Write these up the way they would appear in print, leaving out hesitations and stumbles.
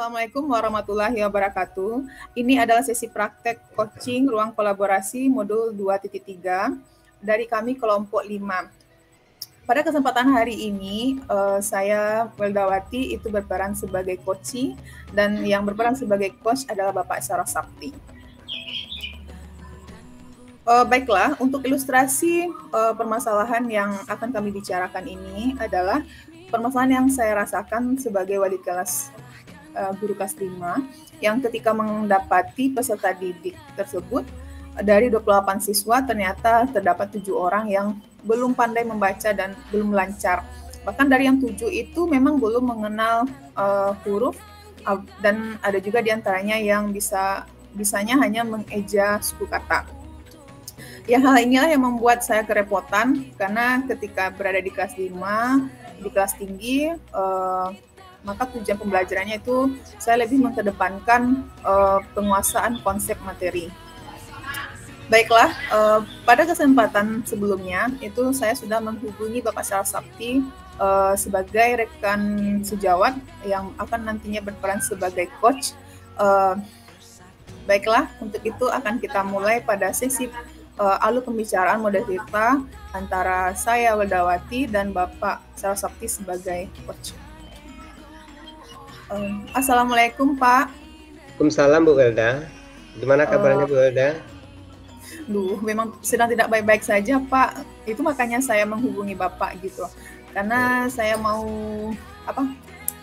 Assalamualaikum warahmatullahi wabarakatuh. Ini adalah sesi praktek coaching ruang kolaborasi modul 2.3 dari kami kelompok 5. Pada kesempatan hari ini, saya Weldawati itu berperan sebagai coachee dan yang berperan sebagai coach adalah Bapak Sarah Sakti. Baiklah, untuk ilustrasi permasalahan yang akan kami bicarakan ini adalah permasalahan yang saya rasakan sebagai wali kelas guru kelas 5 yang ketika mendapati peserta didik tersebut dari 28 siswa ternyata terdapat 7 orang yang belum pandai membaca dan belum lancar. Bahkan dari yang 7 itu memang belum mengenal huruf dan ada juga diantaranya yang bisanya hanya mengeja suku kata. Ya, hal inilah yang membuat saya kerepotan karena ketika berada di kelas 5, di kelas tinggi, maka tujuan pembelajarannya itu saya lebih mengedepankan penguasaan konsep materi. Baiklah, pada kesempatan sebelumnya itu saya sudah menghubungi Bapak Sarah Sakti sebagai rekan sejawat yang akan nantinya berperan sebagai coach. Baiklah, untuk itu akan kita mulai pada sesi alur pembicaraan moderator antara saya Weldawati dan Bapak Sarah Sakti sebagai coach. Assalamualaikum Pak. Waalaikumsalam Bu Welda. Gimana kabarnya Bu Welda? Memang sedang tidak baik-baik saja Pak. Itu makanya saya menghubungi Bapak gitu. Karena saya mau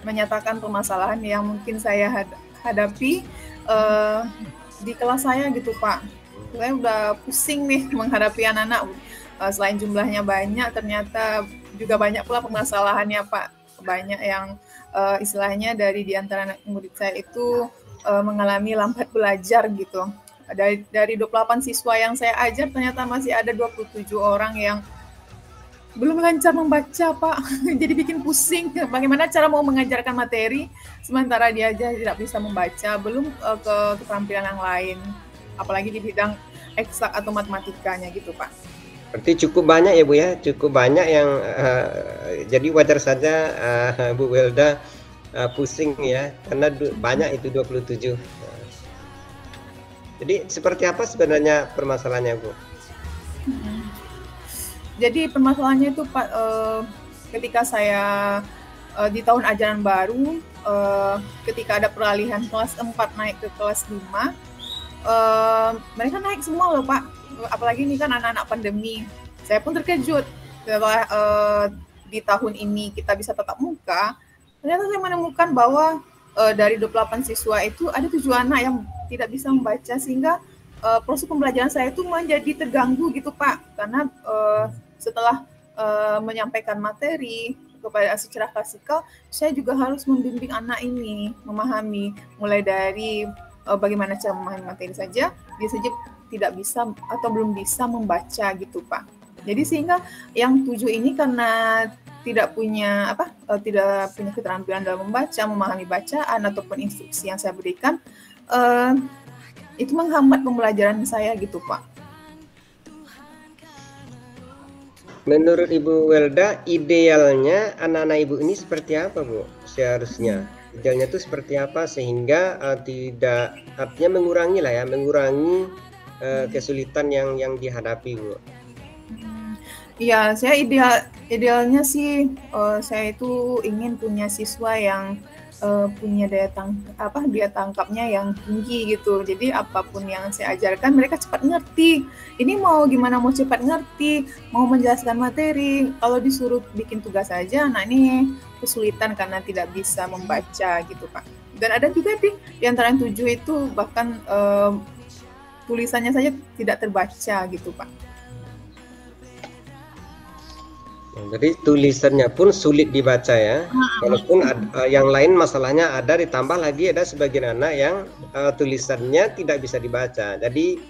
menyatakan permasalahan yang mungkin saya hadapi di kelas saya gitu Pak. Saya udah pusing nih menghadapi anak-anak. Selain jumlahnya banyak, ternyata juga banyak pula permasalahannya Pak. Banyak yang istilahnya dari di antara murid saya itu mengalami lambat belajar gitu. Dari 28 siswa yang saya ajar ternyata masih ada 27 orang yang belum lancar membaca Pak. Jadi bikin pusing bagaimana cara mau mengajarkan materi sementara dia aja tidak bisa membaca, belum ke keterampilan yang lain, apalagi di bidang eksak atau matematikanya gitu Pak. Berarti cukup banyak ya Bu ya, cukup banyak yang jadi wajar saja Bu Welda pusing ya, karena banyak itu 27. Jadi seperti apa sebenarnya permasalahannya Bu? Jadi permasalahannya itu Pak, ketika saya di tahun ajaran baru, ketika ada peralihan kelas 4 naik ke kelas 5, mereka naik semua loh Pak. Apalagi ini kan anak-anak pandemi. Saya pun terkejut setelah di tahun ini kita bisa tatap muka. Ternyata saya menemukan bahwa dari 28 siswa itu ada 7 anak yang tidak bisa membaca, sehingga proses pembelajaran saya itu menjadi terganggu gitu Pak. Karena setelah menyampaikan materi kepada secara klasikal, saya juga harus membimbing anak ini memahami mulai dari bagaimana cara memahami materi saja, dia saja tidak bisa atau belum bisa membaca gitu Pak. Jadi sehingga yang 7 ini karena tidak punya keterampilan dalam membaca, memahami bacaan ataupun instruksi yang saya berikan, itu menghambat pembelajaran saya gitu Pak. Menurut Ibu Welda, idealnya anak-anak Ibu ini seperti apa Bu? Seharusnya idealnya itu seperti apa sehingga tidak, artinya mengurangi kesulitan yang dihadapi Bu. Ya, saya idealnya sih saya itu ingin punya siswa yang punya daya tangkapnya yang tinggi gitu. Jadi apapun yang saya ajarkan mereka cepat ngerti. Ini mau gimana mau cepat ngerti, mau menjelaskan materi, kalau disuruh bikin tugas saja, nah ini kesulitan karena tidak bisa membaca gitu Pak. Dan ada juga di antara yang 7 itu bahkan tulisannya saja tidak terbaca gitu Pak. Jadi tulisannya pun sulit dibaca ya. Walaupun yang lain masalahnya ada, ditambah lagi ada sebagian anak yang tulisannya tidak bisa dibaca. Jadi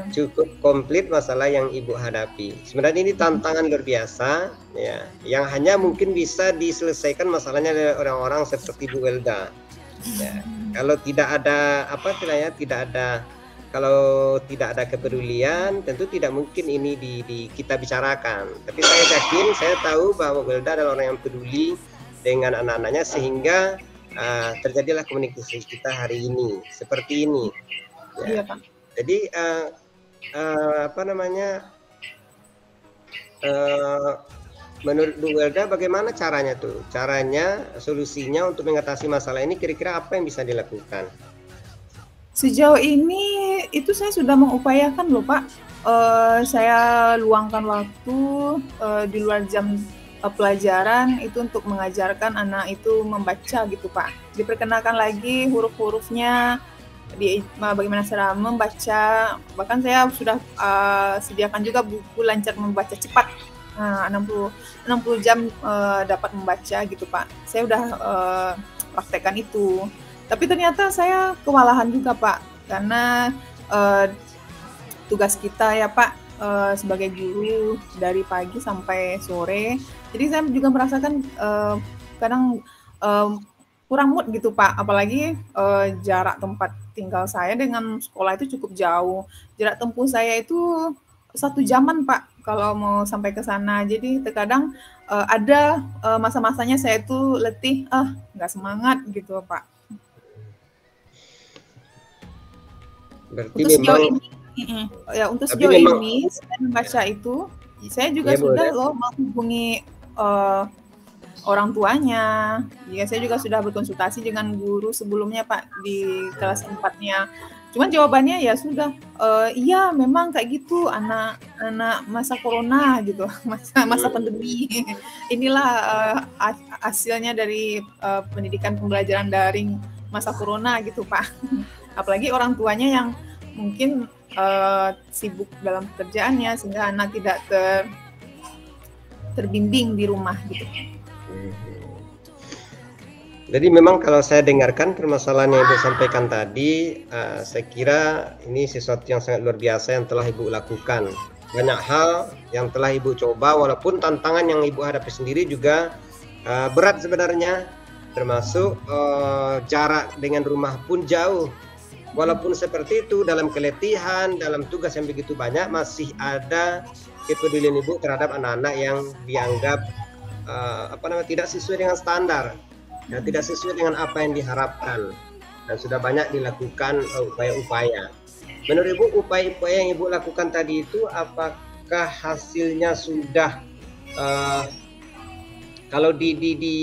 cukup komplit masalah yang Ibu hadapi. Sebenarnya ini tantangan luar biasa ya, yang hanya mungkin bisa diselesaikan masalahnya oleh orang-orang seperti Bu Welda. Ya, kalau tidak ada kalau tidak ada kepedulian, tentu tidak mungkin ini kita bicarakan. Tapi saya yakin, saya tahu bahwa Welda adalah orang yang peduli dengan anak-anaknya, sehingga terjadilah komunikasi kita hari ini seperti ini. Ya. Iya Pak. Jadi apa namanya? Menurut Bu Welda bagaimana caranya tuh? Caranya, solusinya untuk mengatasi masalah ini kira-kira apa yang bisa dilakukan? Sejauh ini itu saya sudah mengupayakan loh Pak. Saya luangkan waktu di luar jam pelajaran itu untuk mengajarkan anak itu membaca gitu Pak. Diperkenalkan lagi huruf-hurufnya, bagaimana cara membaca. Bahkan saya sudah sediakan juga buku lancar membaca cepat. 60 jam dapat membaca gitu Pak. Saya udah praktekkan itu. Tapi ternyata saya kewalahan juga Pak, karena tugas kita ya Pak sebagai guru dari pagi sampai sore. Jadi saya juga merasakan kadang kurang mood gitu Pak. Apalagi jarak tempat tinggal saya dengan sekolah itu cukup jauh. Jarak tempuh saya itu 1 jaman Pak kalau mau sampai ke sana. Jadi terkadang ada masa-masanya saya tuh letih, nggak semangat gitu Pak. Berarti Untuk sejauh memang ini, ya untuk sejauh ini saya membaca itu, saya juga ya, sudah loh menghubungi orang tuanya. Ya, saya juga sudah berkonsultasi dengan guru sebelumnya Pak di kelas 4-nya. Cuman jawabannya ya sudah, iya memang kayak gitu anak masa corona gitu, masa pandemi. Inilah hasilnya dari pendidikan pembelajaran daring masa corona gitu Pak. Apalagi orang tuanya yang mungkin sibuk dalam pekerjaannya sehingga anak tidak terbimbing di rumah gitu. Jadi memang kalau saya dengarkan permasalahan yang Ibu sampaikan tadi, saya kira ini sesuatu yang sangat luar biasa yang telah Ibu lakukan. Banyak hal yang telah Ibu coba, walaupun tantangan yang Ibu hadapi sendiri juga berat sebenarnya, termasuk jarak dengan rumah pun jauh. Walaupun seperti itu, dalam keletihan, dalam tugas yang begitu banyak, masih ada kepedulian Ibu terhadap anak-anak yang dianggap tidak sesuai dengan standar. Ya, tidak sesuai dengan apa yang diharapkan, dan sudah banyak dilakukan upaya-upaya. Menurut Ibu, upaya-upaya yang Ibu lakukan tadi itu apakah hasilnya sudah kalau diukur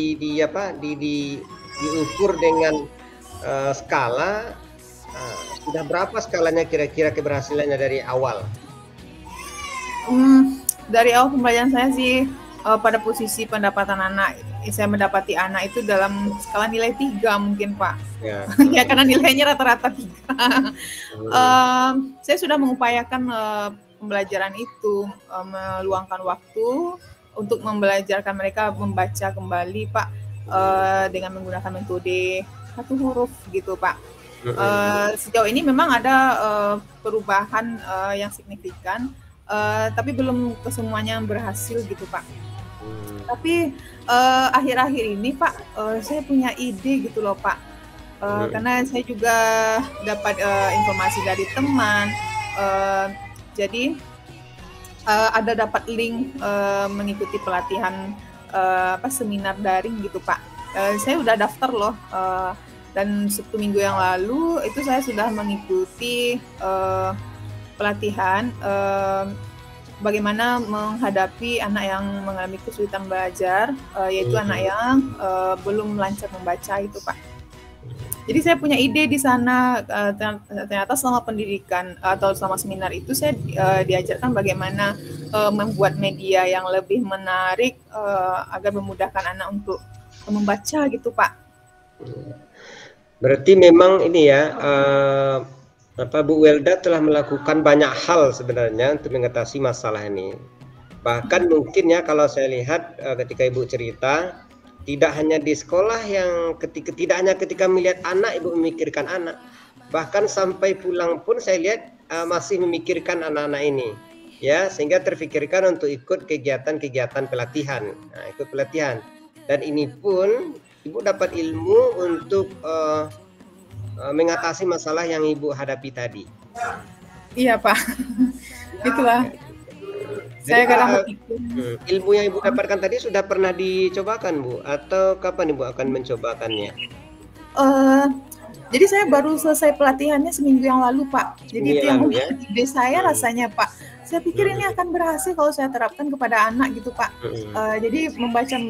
dengan skala, sudah berapa skalanya kira-kira keberhasilannya dari awal? Dari awal pembelajaran saya sih pada posisi pendapatan anak, saya mendapati anak itu dalam skala nilai 3 mungkin Pak. Ya, ya karena nilainya rata-rata 3. Saya sudah mengupayakan pembelajaran itu, meluangkan waktu untuk membelajarkan mereka membaca kembali Pak, dengan menggunakan metode 1 huruf gitu Pak. Sejauh ini memang ada perubahan yang signifikan, tapi belum kesemuanya berhasil gitu Pak. Tapi akhir-akhir ini Pak, saya punya ide gitu loh Pak, karena saya juga dapat informasi dari teman, jadi ada dapat link mengikuti pelatihan seminar daring gitu Pak. Saya udah daftar loh, dan Sabtu minggu yang lalu itu saya sudah mengikuti pelatihan bagaimana menghadapi anak yang mengalami kesulitan belajar, yaitu anak yang belum lancar membaca itu Pak. Jadi saya punya ide di sana, ternyata selama pendidikan atau selama seminar itu saya diajarkan bagaimana membuat media yang lebih menarik agar memudahkan anak untuk membaca gitu Pak. Berarti memang ini ya, Bu Welda telah melakukan banyak hal sebenarnya untuk mengatasi masalah ini. Bahkan mungkin ya kalau saya lihat ketika Ibu cerita, tidak hanya di sekolah yang tidak hanya ketika melihat anak Ibu memikirkan anak, bahkan sampai pulang pun saya lihat masih memikirkan anak-anak ini, ya, sehingga terfikirkan untuk ikut kegiatan-kegiatan pelatihan. Nah, ikut pelatihan, dan ini pun Ibu dapat ilmu untuk mengatasi masalah yang Ibu hadapi tadi. Iya Pak, itulah. Saya kadang ilmu yang Ibu dapatkan tadi sudah pernah dicobakan Bu, atau kapan Ibu akan mencobakannya? Uh, jadi saya baru selesai pelatihannya seminggu yang lalu, Pak. Jadi itu yang membuat ide saya rasanya, Pak. Saya pikir ini akan berhasil kalau saya terapkan kepada anak gitu, Pak. Jadi mengajar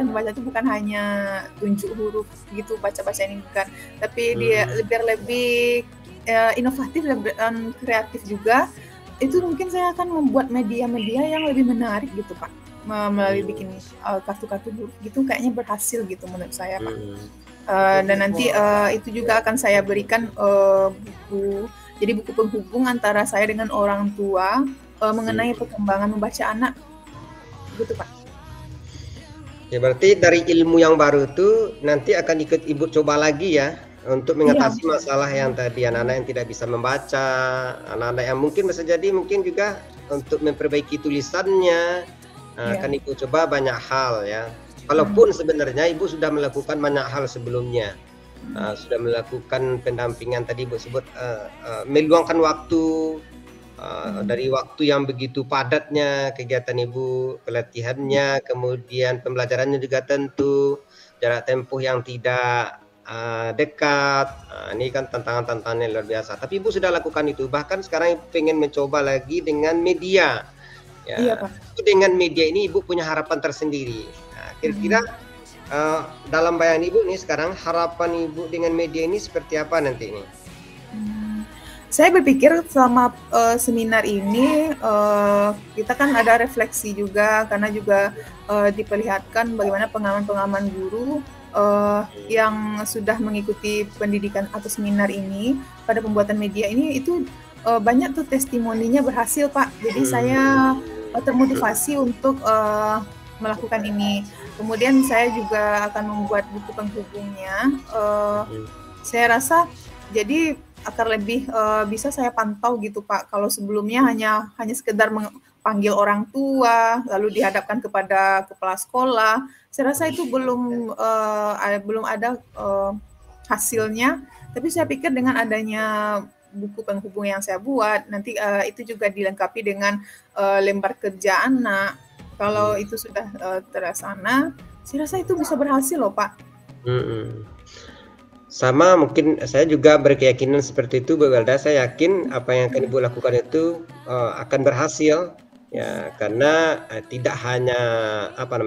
membaca itu bukan hanya tunjuk huruf gitu, baca-baca ini bukan, tapi dia biar lebih inovatif dan kreatif juga. Itu mungkin saya akan membuat media-media yang lebih menarik gitu, Pak. Melalui bikin kartu-kartu huruf gitu, kayaknya berhasil gitu menurut saya, Pak. Dan nanti itu juga akan saya berikan buku, jadi buku penghubung antara saya dengan orang tua mengenai perkembangan membaca anak, gitu Pak. Ya berarti dari ilmu yang baru itu nanti akan ikut Ibu coba lagi ya untuk mengatasi masalah yang tadi anak-anak yang tidak bisa membaca, anak-anak yang mungkin bisa jadi mungkin juga untuk memperbaiki tulisannya, akan Ibu coba banyak hal ya. Walaupun sebenarnya Ibu sudah melakukan banyak hal sebelumnya, sudah melakukan pendampingan tadi Ibu sebut, meluangkan waktu dari waktu yang begitu padatnya kegiatan Ibu, pelatihannya, kemudian pembelajarannya juga tentu jarak tempuh yang tidak dekat. Ini kan tantangan-tantangan yang luar biasa. Tapi Ibu sudah lakukan itu. Bahkan sekarang Ibu pengen mencoba lagi dengan media. Ya, iya, Pak. Dengan media ini Ibu punya harapan tersendiri. Kira-kira dalam bayangan Ibu nih sekarang harapan Ibu dengan media ini seperti apa nanti ini? Saya berpikir selama seminar ini kita kan ada refleksi juga karena juga diperlihatkan bagaimana pengalaman-pengalaman guru yang sudah mengikuti pendidikan atau seminar ini pada pembuatan media ini itu banyak tuh testimoninya berhasil, Pak. Jadi saya termotivasi untuk melakukan ini. Kemudian saya juga akan membuat buku penghubungnya. Saya rasa jadi akan lebih bisa saya pantau gitu, Pak. Kalau sebelumnya hanya sekedar panggil orang tua lalu dihadapkan kepada kepala sekolah, saya rasa itu belum ada hasilnya. Tapi saya pikir dengan adanya buku penghubung yang saya buat nanti itu juga dilengkapi dengan lembar kerja anak. Kalau itu sudah terlaksana, saya rasa itu bisa berhasil loh, Pak. Sama mungkin saya juga berkeyakinan seperti itu, Bu Welda. Saya yakin apa yang akan Ibu lakukan itu akan berhasil ya, karena tidak hanya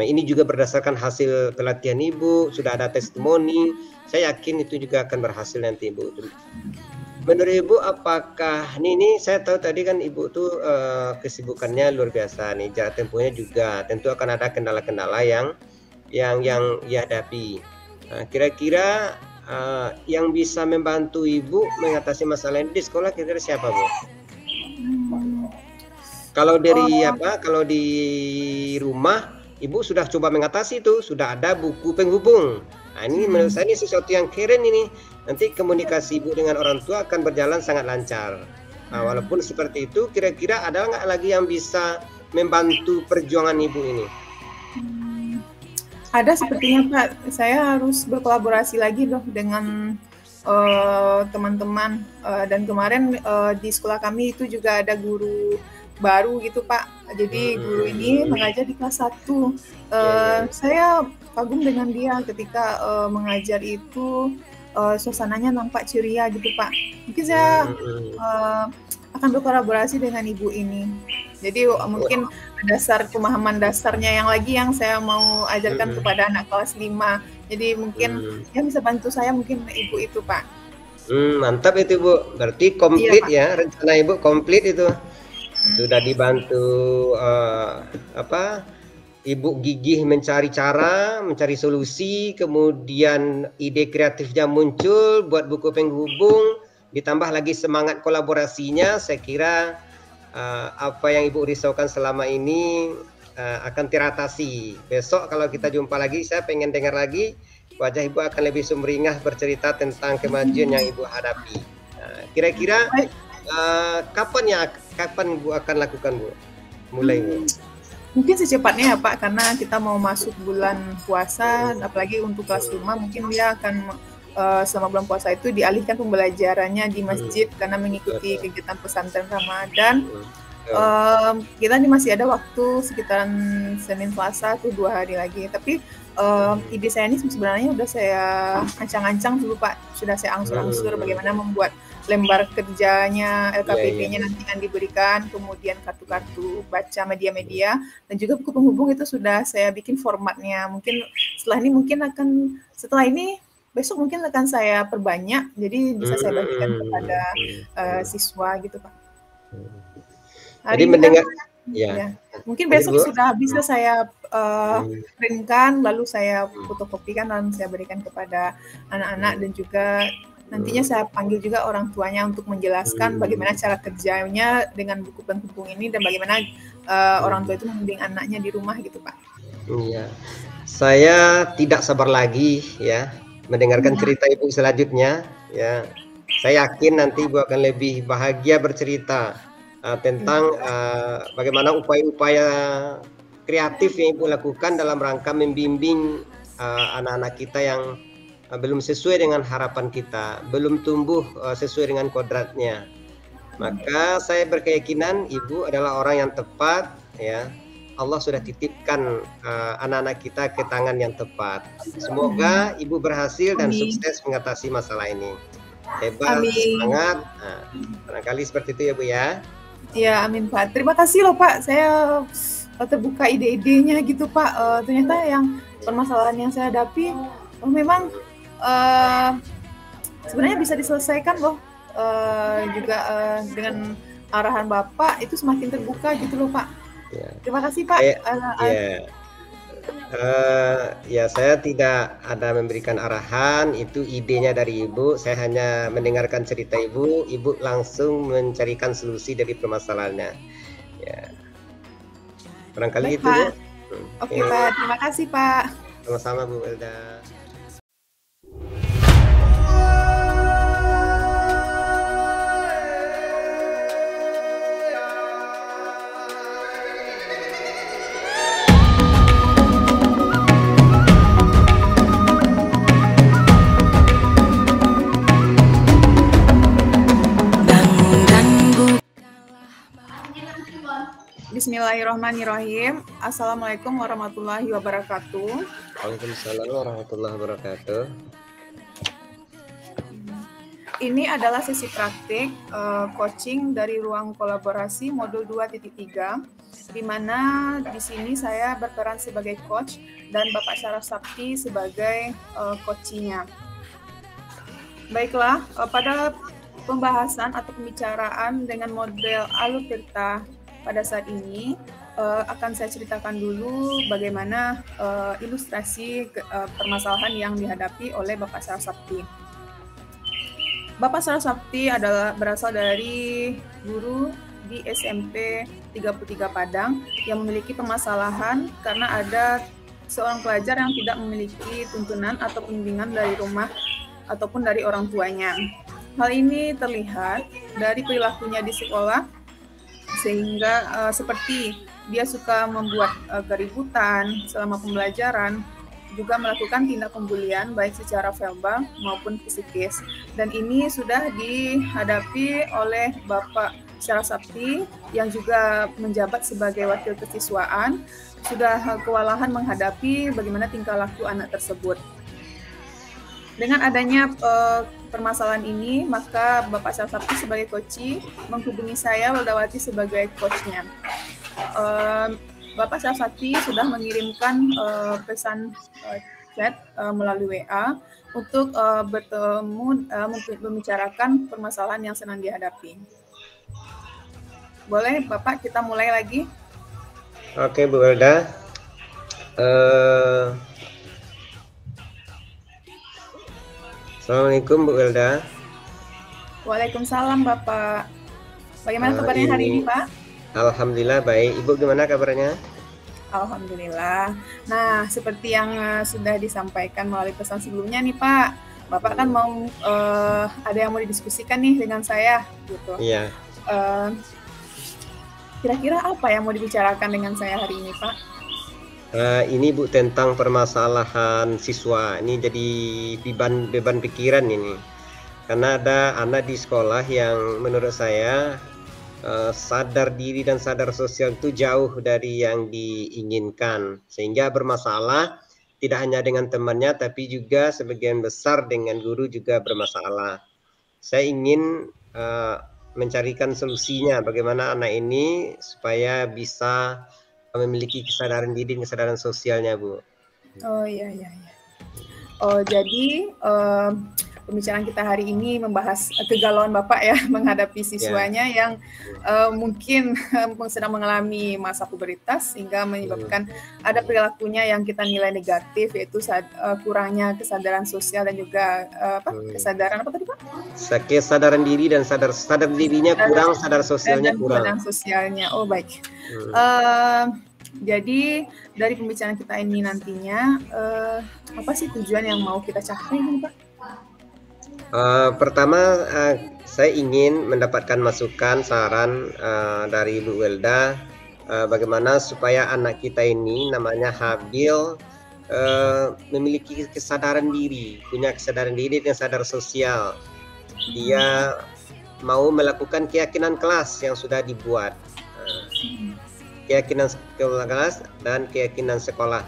ini juga berdasarkan hasil pelatihan Ibu, sudah ada testimoni. Saya yakin itu juga akan berhasil nanti, Ibu. Menurut Ibu apakah ini saya tahu tadi kan Ibu tuh kesibukannya luar biasa nih, jarak tempuhnya juga tentu akan ada kendala-kendala yang dihadapi. Kira-kira yang bisa membantu Ibu mengatasi masalah ini di sekolah kira-kira siapa, Bu? Kalau dari kalau di rumah Ibu sudah coba mengatasi itu, sudah ada buku penghubung. Nah, ini menurut saya ini sesuatu yang keren ini. Nanti komunikasi Ibu dengan orang tua akan berjalan sangat lancar. Nah, walaupun seperti itu, kira-kira ada nggak lagi yang bisa membantu perjuangan Ibu ini? Ada sepertinya, Pak. Saya harus berkolaborasi lagi loh dengan teman-teman. Dan kemarin di sekolah kami itu juga ada guru baru gitu, Pak. Jadi guru ini mengajar di kelas 1. Saya kagum dengan dia ketika mengajar itu. Suasananya nampak ceria gitu, Pak. Mungkin saya akan berkolaborasi dengan ibu ini. Jadi mungkin pemahaman dasarnya yang saya mau ajarkan kepada anak kelas 5. Jadi mungkin yang bisa bantu saya mungkin ibu itu, Pak. Mantap itu, Bu. Berarti komplit ya, rencana Ibu komplit itu. Sudah dibantu Ibu gigih mencari cara, mencari solusi, kemudian ide kreatifnya muncul buat buku penghubung, ditambah lagi semangat kolaborasinya. Saya kira apa yang Ibu risaukan selama ini akan teratasi. Besok kalau kita jumpa lagi, saya pengen dengar lagi wajah Ibu akan lebih sumringah bercerita tentang kemajuan yang Ibu hadapi. Kira-kira kapan Ibu akan lakukan, Bu? Mulai, Bu? Mungkin secepatnya ya, Pak, karena kita mau masuk bulan puasa, apalagi untuk kelas 5 mungkin dia akan selama bulan puasa itu dialihkan pembelajarannya di masjid karena mengikuti kegiatan pesantren Ramadan. kita nih masih ada waktu sekitaran Senin Selasa tuh 2 hari lagi. Tapi ide saya ini sebenarnya udah saya ancang-ancang dulu Pak, sudah saya angsur-angsur bagaimana membuat lembar kerjanya LKPP-nya nanti akan diberikan, kemudian kartu-kartu baca media-media, dan juga buku penghubung itu sudah saya bikin formatnya. Mungkin setelah ini besok mungkin akan saya perbanyak, jadi bisa saya bagikan kepada siswa gitu Pak. Jadi mendengar ya. Mungkin besok sudah bisa saya printkan, lalu saya fotokopikan dan saya berikan kepada anak-anak, dan juga nantinya saya panggil juga orang tuanya untuk menjelaskan bagaimana cara kerjanya dengan buku penghubung ini dan bagaimana orang tua itu membimbing anaknya di rumah gitu Pak. Iya, saya tidak sabar lagi ya mendengarkan cerita Ibu selanjutnya ya. Saya yakin nanti Ibu akan lebih bahagia bercerita tentang bagaimana upaya-upaya kreatif yang Ibu lakukan dalam rangka membimbing anak-anak kita yang belum sesuai dengan harapan kita, belum tumbuh sesuai dengan kodratnya. Maka saya berkeyakinan Ibu adalah orang yang tepat ya. Allah sudah titipkan anak-anak kita ke tangan yang tepat. Semoga Ibu berhasil dan sukses mengatasi masalah ini. Hebat, semangat. Barangkali seperti itu ya Bu ya. Ya, amin Pak. Terima kasih loh Pak. Saya terbuka ide-idenya gitu Pak. Ternyata yang permasalahan yang saya hadapi memang sebenarnya bisa diselesaikan loh. Juga dengan arahan Bapak itu semakin terbuka gitu loh Pak. Ya. Terima kasih Pak. Ya, saya tidak ada memberikan arahan, itu idenya dari Ibu. Saya hanya mendengarkan cerita Ibu. Ibu langsung mencarikan solusi dari permasalahannya. Ya, barangkali itu. Oke Pak, terima kasih Pak. Sama-sama Bu Elda. Bismillahirrahmanirrahim. Assalamualaikum warahmatullahi wabarakatuh. Waalaikumsalam warahmatullahi wabarakatuh. Ini adalah sesi praktik coaching dari ruang kolaborasi modul 2.3, di mana di sini saya berperan sebagai coach dan Bapak Syaraf Sakti sebagai coachingnya. Baiklah, pada pembahasan atau pembicaraan dengan model Alur Tirta pada saat ini akan saya ceritakan dulu bagaimana ilustrasi permasalahan yang dihadapi oleh Bapak Syaraf Sakti. Bapak Syaraf Sakti berasal dari guru di SMP 33 Padang yang memiliki permasalahan karena ada seorang pelajar yang tidak memiliki tuntunan atau bimbingan dari rumah ataupun dari orang tuanya. Hal ini terlihat dari perilakunya di sekolah, sehingga seperti dia suka membuat keributan selama pembelajaran, juga melakukan tindak pembulian baik secara verbal maupun psikis. Dan ini sudah dihadapi oleh Bapak Syaraf Sakti yang juga menjabat sebagai wakil kesiswaan, sudah kewalahan menghadapi bagaimana tingkah laku anak tersebut. Dengan adanya permasalahan ini, maka Bapak Syaraf Sakti sebagai coach menghubungi saya, Weldawati, sebagai coachnya. Bapak Syaraf Sakti sudah mengirimkan pesan chat melalui WA untuk bertemu membicarakan permasalahan yang sedang dihadapi. Boleh Bapak, kita mulai lagi? Oke Bu Elda. Assalamualaikum Bu Elda. Waalaikumsalam Bapak. Bagaimana kabarnya hari ini Pak? Alhamdulillah baik. Ibu gimana kabarnya? Alhamdulillah. Nah, seperti yang sudah disampaikan melalui pesan sebelumnya nih Pak, Bapak kan mau ada yang mau didiskusikan nih dengan saya gitu. Iya. Kira-kira apa yang mau dibicarakan dengan saya hari ini Pak? Ini Bu tentang permasalahan siswa. Ini jadi beban pikiran ini. Karena ada anak di sekolah yang menurut saya sadar diri dan sadar sosial itu jauh dari yang diinginkan, sehingga bermasalah tidak hanya dengan temannya tapi juga sebagian besar dengan guru juga bermasalah. Saya ingin mencarikan solusinya bagaimana anak ini supaya bisa memiliki kesadaran diri dan kesadaran sosialnya, Bu. Oh iya. Oh jadi pembicaraan kita hari ini membahas kegalauan Bapak ya menghadapi siswanya yang mungkin sedang mengalami masa pubertas sehingga menyebabkan ada perilakunya yang kita nilai negatif, yaitu kurangnya kesadaran sosial dan juga kesadaran apa tadi Pak? Kesadaran diri dan sadar dirinya kurang, sadar sosialnya kurang. Sadar sosialnya. Oh baik. Jadi dari pembicaraan kita ini nantinya apa sih tujuan yang mau kita capai ini Pak? Pertama saya ingin mendapatkan masukan saran dari Bu Welda bagaimana supaya anak kita ini namanya Habil memiliki kesadaran diri, punya kesadaran diri dan sadar sosial. Dia mau melakukan keyakinan kelas yang sudah dibuat, keyakinan kelas dan keyakinan sekolah,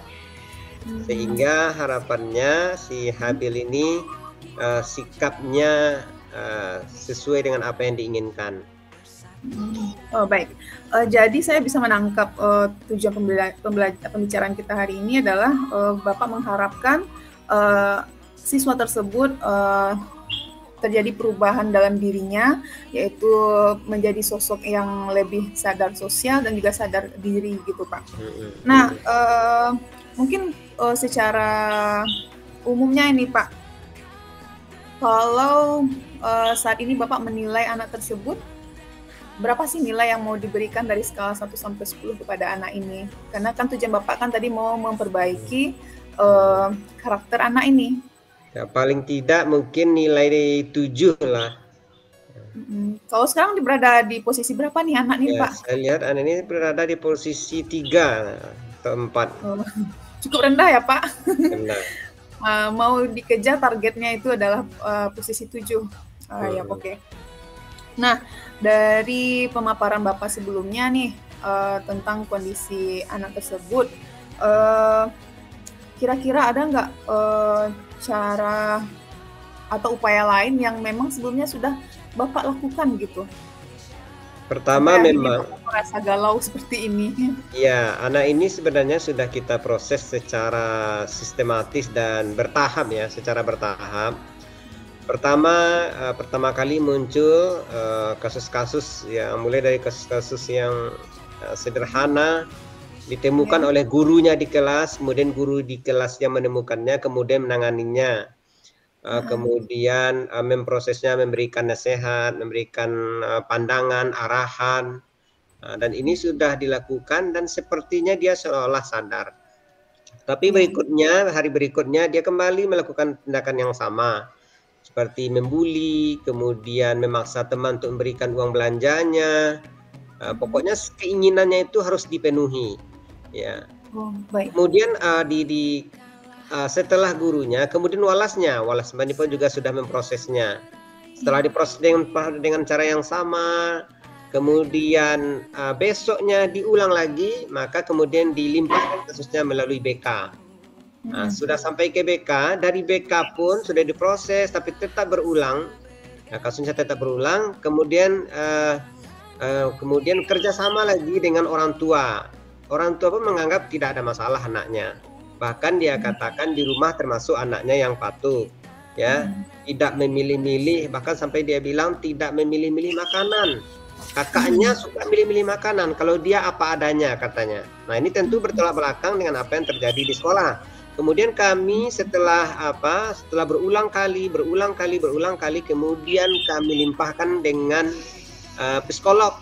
sehingga harapannya si Habil ini sikapnya sesuai dengan apa yang diinginkan. Oh baik, jadi saya bisa menangkap tujuan pembicaraan kita hari ini adalah Bapak mengharapkan siswa tersebut terjadi perubahan dalam dirinya, yaitu menjadi sosok yang lebih sadar sosial dan juga sadar diri gitu Pak. Nah mungkin secara umumnya ini Pak, kalau saat ini Bapak menilai anak tersebut, berapa sih nilai yang mau diberikan dari skala 1 sampai 10 kepada anak ini? Karena kan tujuan Bapak kan tadi mau memperbaiki karakter anak ini. Ya, paling tidak mungkin nilai 7 lah. Kalau sekarang berada di posisi berapa nih anak nih Pak? Saya lihat anak ini berada di posisi 3 atau 4. Cukup rendah ya Pak? Rendah. Mau dikejar targetnya itu adalah posisi 7. Ya oke. Nah, dari pemaparan Bapak sebelumnya nih tentang kondisi anak tersebut, kira-kira ada nggak cara atau upaya lain yang memang sebelumnya sudah Bapak lakukan gitu? Pertama memang merasa galau seperti ini. Ya, anak ini sebenarnya sudah kita proses secara sistematis dan bertahap ya, secara bertahap. Pertama kali muncul kasus-kasus yang mulai dari kasus-kasus yang sederhana ditemukan oleh gurunya di kelas, kemudian guru di kelas yang menemukannya, kemudian menanganinya, kemudian memprosesnya, memberikan nasihat, memberikan pandangan, arahan, dan ini sudah dilakukan dan sepertinya dia seolah sadar. Tapi hari berikutnya dia kembali melakukan tindakan yang sama, seperti membuli, kemudian memaksa teman untuk memberikan uang belanjanya. Pokoknya keinginannya itu harus dipenuhi. Ya. Baik. Kemudian setelah gurunya, kemudian walasnya pun juga sudah memprosesnya. Setelah diproses dengan cara yang sama, kemudian besoknya diulang lagi, maka kemudian dilimpahkan kasusnya melalui BK. Sudah sampai ke BK, dari BK pun sudah diproses tapi tetap berulang. Kasusnya tetap berulang, kemudian kerjasama lagi dengan orang tua. Orang tua pun menganggap tidak ada masalah anaknya. Bahkan dia katakan di rumah termasuk anaknya yang patuh, ya, tidak memilih-milih. Bahkan sampai dia bilang tidak memilih-milih makanan. Kakaknya suka milih-milih makanan. Kalau dia apa adanya katanya. Nah ini tentu bertolak belakang dengan apa yang terjadi di sekolah. Kemudian kami setelah berulang kali, kemudian kami limpahkan dengan psikolog.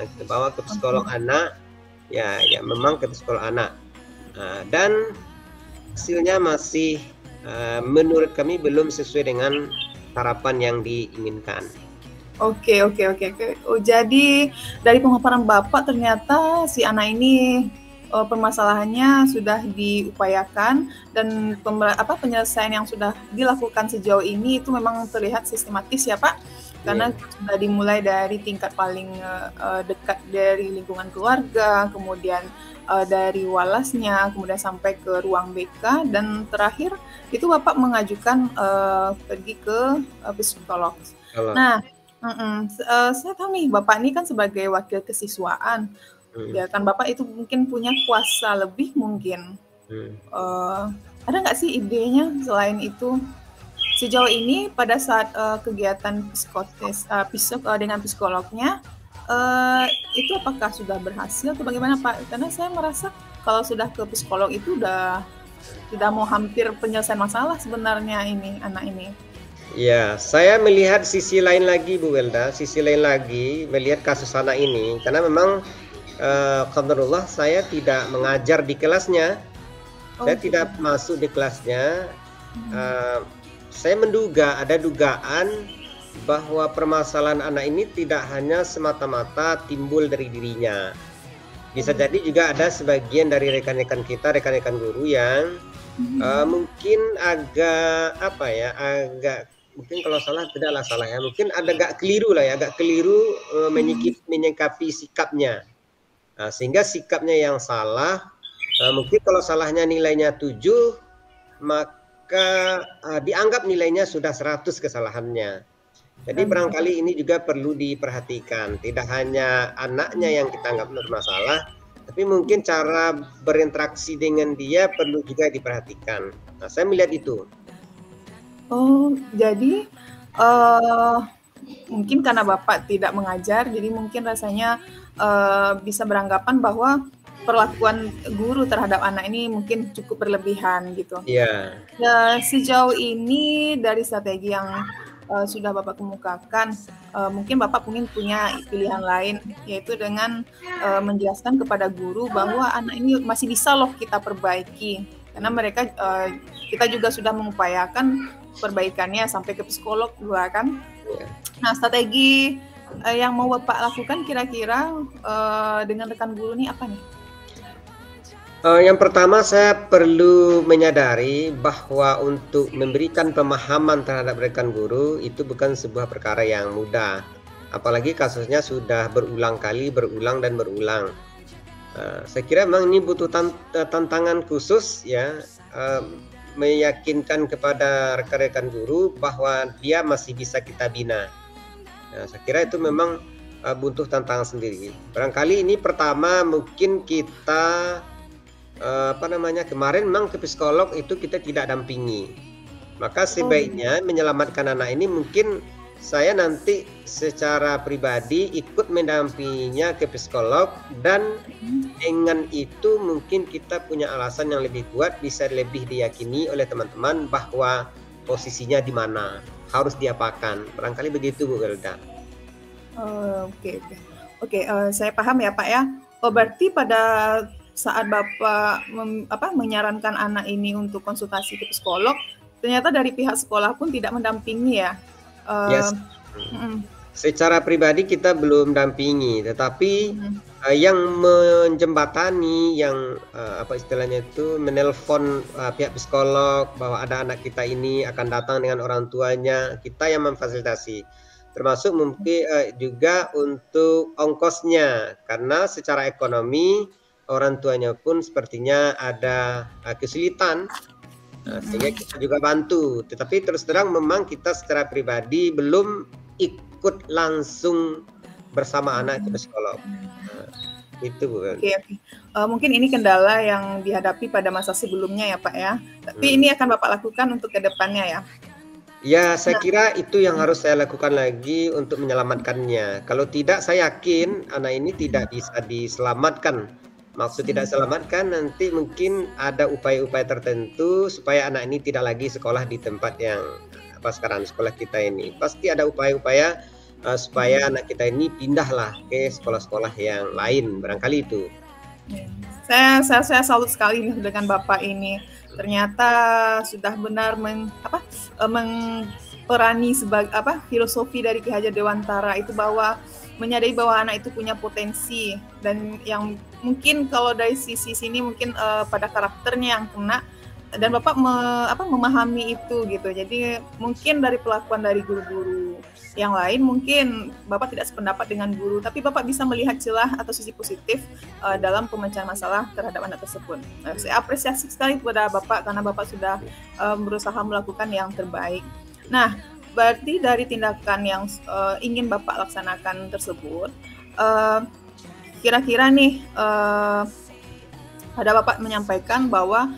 Kita bawa ke psikolog anak. Ya memang ke psikolog anak, dan hasilnya masih menurut kami belum sesuai dengan harapan yang diinginkan. Oke. Oh, jadi dari pemaparan Bapak ternyata si anak ini permasalahannya sudah diupayakan dan penyelesaian yang sudah dilakukan sejauh ini itu memang terlihat sistematis ya Pak. karena sudah dimulai dari tingkat paling dekat dari lingkungan keluarga, kemudian dari walasnya, kemudian sampai ke ruang BK, dan terakhir itu Bapak mengajukan pergi ke psikolog. Nah, saya tahu nih Bapak ini kan sebagai wakil kesiswaan, ya kan Bapak itu mungkin punya kuasa lebih mungkin. Ada nggak sih idenya selain itu? Sejauh ini pada saat kegiatan psikotes dengan psikolognya, itu apakah sudah berhasil atau bagaimana Pak? Karena saya merasa kalau sudah ke psikolog itu udah mau hampir penyelesaian masalah sebenarnya ini anak ini. Ya, saya melihat sisi lain lagi Bu Welda, sisi lain lagi melihat kasus anak ini, karena memang alhamdulillah saya tidak mengajar di kelasnya, saya tidak masuk di kelasnya. Saya menduga ada dugaan bahwa permasalahan anak ini tidak hanya semata-mata timbul dari dirinya. Bisa jadi juga ada sebagian dari rekan-rekan kita, rekan-rekan guru yang mungkin agak mungkin kalau salah tidaklah salah ya, mungkin agak keliru lah ya, agak keliru menyikapi sikapnya. Sehingga sikapnya yang salah, mungkin kalau salahnya nilainya 7, maka dianggap nilainya sudah 100 kesalahannya. Jadi barangkali ini juga perlu diperhatikan. Tidak hanya anaknya yang kita anggap bermasalah, tapi mungkin cara berinteraksi dengan dia perlu juga diperhatikan. Nah, saya melihat itu. Oh, jadi mungkin karena Bapak tidak mengajar, jadi mungkin rasanya bisa beranggapan bahwa perlakuan guru terhadap anak ini mungkin cukup berlebihan gitu. Iya. Sejauh ini dari strategi yang sudah Bapak kemukakan, mungkin Bapak mungkin punya pilihan lain, yaitu dengan menjelaskan kepada guru bahwa anak ini masih bisa loh kita perbaiki, karena mereka kita juga sudah mengupayakan perbaikannya sampai ke psikolog juga kan. Nah, strategi yang mau Bapak lakukan kira-kira dengan rekan guru ini apa nih? Yang pertama, saya perlu menyadari bahwa untuk memberikan pemahaman terhadap rekan guru itu bukan sebuah perkara yang mudah. Apalagi kasusnya sudah berulang kali, berulang. Saya kira memang ini butuh tantangan khusus ya, meyakinkan kepada rekan-rekan guru bahwa dia masih bisa kita bina. Saya kira itu memang butuh tantangan sendiri. Barangkali ini pertama mungkin kita kemarin memang ke psikolog itu kita tidak dampingi, maka sebaiknya menyelamatkan anak ini mungkin saya nanti secara pribadi ikut mendampinginya ke psikolog, dan dengan itu mungkin kita punya alasan yang lebih kuat, bisa lebih diyakini oleh teman-teman bahwa posisinya di mana, harus diapakan, barangkali begitu Bu Welda. Oke, saya paham ya Pak ya. Berarti pada saat Bapak menyarankan anak ini untuk konsultasi ke psikolog, ternyata dari pihak sekolah pun tidak mendampingi ya? Yes. Secara pribadi kita belum dampingi, tetapi yang menjembatani, yang istilahnya itu menelpon pihak psikolog bahwa ada anak kita ini akan datang dengan orang tuanya, kita yang memfasilitasi. Termasuk mungkin juga untuk ongkosnya, karena secara ekonomi orang tuanya pun sepertinya ada kesulitan, sehingga kita juga bantu. Tetapi terus terang memang kita secara pribadi belum ikut langsung bersama anak ke psikolog. Itu Bu. Oke. Mungkin ini kendala yang dihadapi pada masa sebelumnya ya Pak ya. Tapi ini akan Bapak lakukan untuk kedepannya ya? Ya, saya kira itu yang harus saya lakukan lagi untuk menyelamatkannya. Kalau tidak, saya yakin anak ini tidak bisa diselamatkan. Maksud tidak selamatkan, nanti mungkin ada upaya-upaya tertentu supaya anak ini tidak lagi sekolah di tempat yang sekarang sekolah kita ini. Pasti ada upaya-upaya supaya anak kita ini pindahlah ke sekolah-sekolah yang lain, barangkali itu. Saya salut sekali dengan Bapak ini. Ternyata sudah benar mengperani sebagai filosofi dari Ki Hajar Dewantara itu, bahwa menyadari bahwa anak itu punya potensi, dan yang mungkin kalau dari sisi sini mungkin pada karakternya yang kena, dan Bapak memahami itu gitu. Jadi mungkin dari pelakuan dari guru-guru yang lain mungkin Bapak tidak sependapat dengan guru, tapi Bapak bisa melihat celah atau sisi positif dalam pemecahan masalah terhadap anak tersebut. Saya apresiasi sekali kepada Bapak karena Bapak sudah berusaha melakukan yang terbaik. Nah, berarti dari tindakan yang ingin Bapak laksanakan tersebut, kira-kira nih ada Bapak menyampaikan bahwa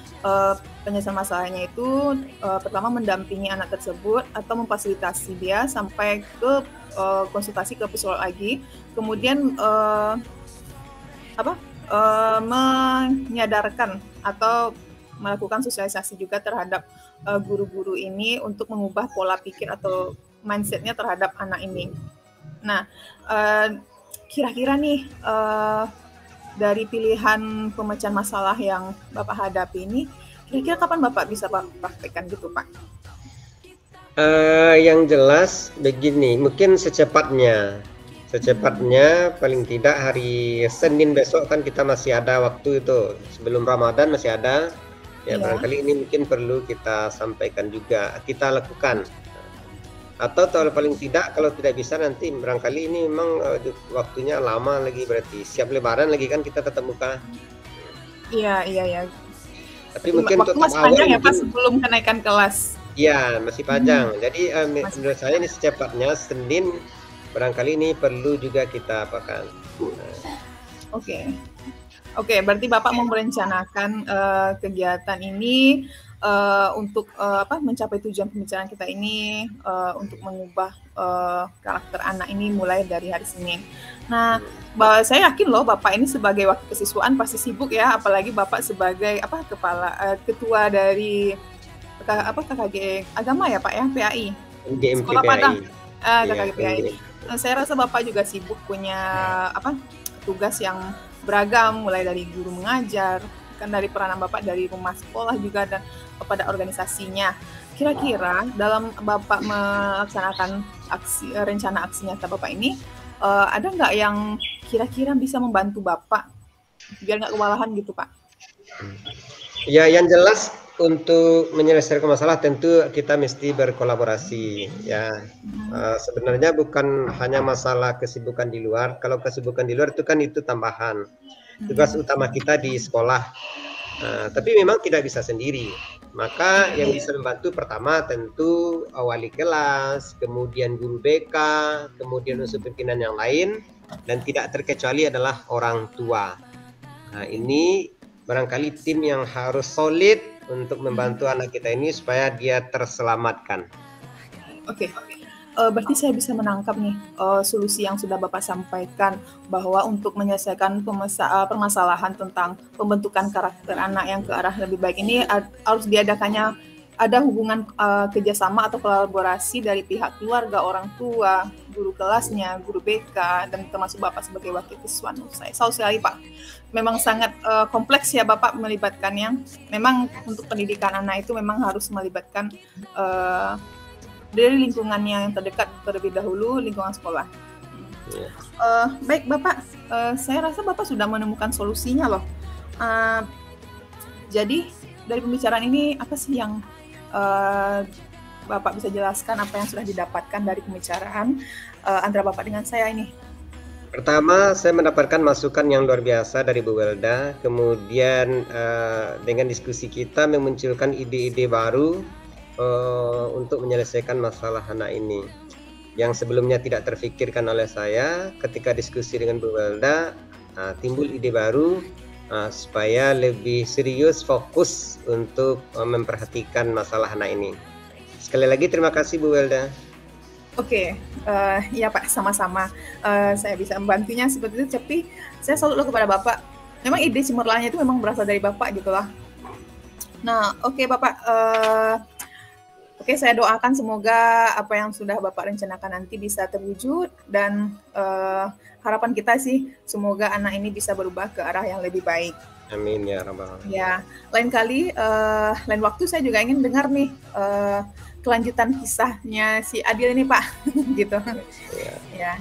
penyelesaian masalahnya itu pertama mendampingi anak tersebut atau memfasilitasi dia sampai ke konsultasi ke psikolog lagi, kemudian menyadarkan atau melakukan sosialisasi juga terhadap guru-guru ini untuk mengubah pola pikir atau mindsetnya terhadap anak ini. Nah, kira-kira nih dari pilihan pemecahan masalah yang Bapak hadapi ini, kira-kira kapan Bapak bisa praktekkan gitu, Pak? Yang jelas begini, mungkin secepatnya paling tidak hari Senin besok kan kita masih ada waktu itu, sebelum Ramadan masih ada. Ya, barangkali ini mungkin perlu kita sampaikan juga, kita lakukan. Atau paling tidak kalau tidak bisa nanti barangkali ini memang waktunya lama lagi, berarti siap Lebaran lagi kan kita tetap buka. Iya. Tapi mungkin waktu masih panjang ya Pak sebelum kenaikan kelas. Iya, masih panjang. Jadi menurut saya ini secepatnya Senin barangkali ini perlu juga kita apakan. Oke, berarti Bapak merencanakan kegiatan ini untuk mencapai tujuan pembicaraan kita ini, untuk mengubah karakter anak ini mulai dari hari Senin. Nah, saya yakin loh Bapak ini sebagai wakil kesiswaan pasti sibuk ya, apalagi Bapak sebagai ketua dari KKG Agama ya Pak ya, PAI. Sekolah Padang. KKG PAI. Saya rasa Bapak juga sibuk punya tugas yang beragam, mulai dari guru mengajar, kan dari peranan Bapak dari rumah sekolah juga dan kepada organisasinya. Kira-kira dalam Bapak melaksanakan rencana aksi nyata Bapak ini, ada nggak yang kira-kira bisa membantu Bapak biar nggak kewalahan gitu Pak? Ya, yang jelas untuk menyelesaikan masalah tentu kita mesti berkolaborasi ya. Sebenarnya bukan hanya masalah kesibukan di luar. Kalau kesibukan di luar itu kan itu tambahan. Tugas utama kita di sekolah. Tapi memang tidak bisa sendiri. Maka yang bisa membantu pertama tentu wali kelas, kemudian guru BK, kemudian unsur pimpinan yang lain, dan tidak terkecuali adalah orang tua. Nah, ini barangkali tim yang harus solid untuk membantu anak kita ini supaya dia terselamatkan. Oke. Berarti saya bisa menangkap nih solusi yang sudah Bapak sampaikan bahwa untuk menyelesaikan permasalahan tentang pembentukan karakter anak yang ke arah lebih baik ini harus diadakannya ada hubungan kerjasama atau kolaborasi dari pihak keluarga, orang tua, guru kelasnya, guru BK, dan termasuk Bapak sebagai wakil siswa. Saya sekali Pak, memang sangat kompleks ya Bapak melibatkannya. Memang untuk pendidikan anak itu memang harus melibatkan dari lingkungannya yang terdekat terlebih dahulu, lingkungan sekolah. Baik Bapak, saya rasa Bapak sudah menemukan solusinya loh. Jadi dari pembicaraan ini apa sih yang Bapak bisa jelaskan apa yang sudah didapatkan dari pembicaraan antara Bapak dengan saya ini? Pertama, saya mendapatkan masukan yang luar biasa dari Bu Welda. Kemudian dengan diskusi kita memunculkan ide-ide baru untuk menyelesaikan masalah anak ini yang sebelumnya tidak terfikirkan oleh saya. Ketika diskusi dengan Bu Welda, timbul ide baru supaya lebih serius fokus untuk memperhatikan masalah anak ini. Sekali lagi terima kasih Bu Welda. Oke, ya Pak, sama-sama. Saya bisa membantunya seperti itu, tapi saya selalu kepada Bapak. Memang ide cemerlangnya itu memang berasal dari Bapak gitulah. Nah, oke Bapak. Oke, saya doakan semoga apa yang sudah Bapak rencanakan nanti bisa terwujud dan harapan kita sih semoga anak ini bisa berubah ke arah yang lebih baik. Amin ya rabbal alamin. Ya, lain kali, lain waktu saya juga ingin dengar nih kelanjutan kisahnya si Adil ini Pak, gitu. Ya.